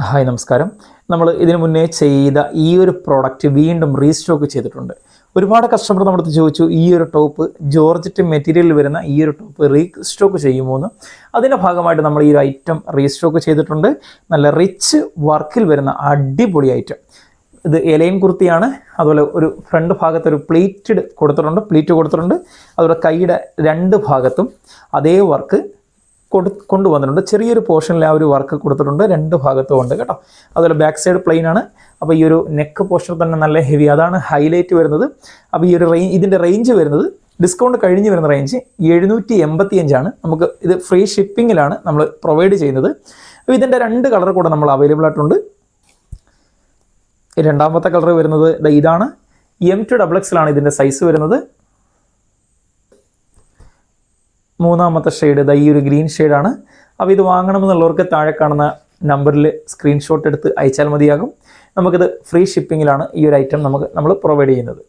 Hi നമസ്കാരം. നമ്മൾ ഇതിനു മുന്നേ ചെയ്ത ഈ ഒരു പ്രോഡക്റ്റ് വീണ്ടും റീസ്റ്റോക്ക് ചെയ്തിട്ടുണ്ട്. ഒരുപാട് കസ്റ്റമർ നമ്മുടെ അടുത്ത് ചോദിച്ചു, ഈ ഒരു ടോപ്പ് ജോർജറ്റ് മെറ്റീരിയലിൽ വരുന്ന ഈ ഒരു ടോപ്പ് റീസ്റ്റോക്ക് ചെയ്യുമോ എന്ന്. അതിൻ്റെ ഭാഗമായിട്ട് നമ്മൾ ഈ ഒരു ഐറ്റം റീസ്റ്റോക്ക് ചെയ്തിട്ടുണ്ട്. നല്ല റിച്ച് വർക്കിൽ വരുന്ന അടിപൊളി ഐറ്റം. ഇത് എലൈൻ കുർത്തിയാണ്. അതുപോലെ ഒരു ഫ്രണ്ട് ഭാഗത്ത് ഒരു പ്ലീറ്റ് കൊടുത്തിട്ടുണ്ട്. അതുപോലെ കൈയുടെ രണ്ട് ഭാഗത്തും അതേ വർക്ക് കൊണ്ടുവന്നിട്ടുണ്ട്. ചെറിയൊരു പോർഷനിൽ ആ ഒരു വർക്ക് കൊടുത്തിട്ടുണ്ട്, രണ്ട് ഭാഗത്തും ഉണ്ട് കേട്ടോ. അതുപോലെ ബാക്ക് സൈഡ് പ്ലെയിൻ ആണ്. അപ്പോൾ ഈ ഒരു നെക്ക് പോർഷൻ തന്നെ നല്ല ഹെവി, അതാണ് ഹൈലൈറ്റ് വരുന്നത്. അപ്പോൾ ഈ ഒരു ഇതിൻ്റെ റേഞ്ച് വരുന്നത്, ഡിസ്കൗണ്ട് കഴിഞ്ഞ് വരുന്ന റേഞ്ച് 785 ആണ്. നമുക്ക് ഇത് ഫ്രീ ഷിപ്പിങ്ങിലാണ് നമ്മൾ പ്രൊവൈഡ് ചെയ്യുന്നത്. അപ്പോൾ ഇതിൻ്റെ രണ്ട് കളർ കൂടെ നമ്മൾ അവൈലബിൾ ആയിട്ടുണ്ട്. രണ്ടാമത്തെ കളർ വരുന്നത് ഇതാണ്. M2XX ഇതിൻ്റെ സൈസ് വരുന്നത്. മൂന്നാമത്തെ ഷെയ്ഡ് ഈ ഒരു ഗ്രീൻ ഷെയ്ഡാണ്. അപ്പോൾ ഇത് വാങ്ങണമെന്നുള്ളവർക്ക് താഴെ കാണുന്ന നമ്പറിൽ സ്ക്രീൻഷോട്ട് എടുത്ത് അയച്ചാൽ മതിയാകും. നമുക്കിത് ഫ്രീ ഷിപ്പിങ്ങിലാണ് ഈ ഒരു ഐറ്റം നമ്മൾ പ്രൊവൈഡ് ചെയ്യുന്നത്.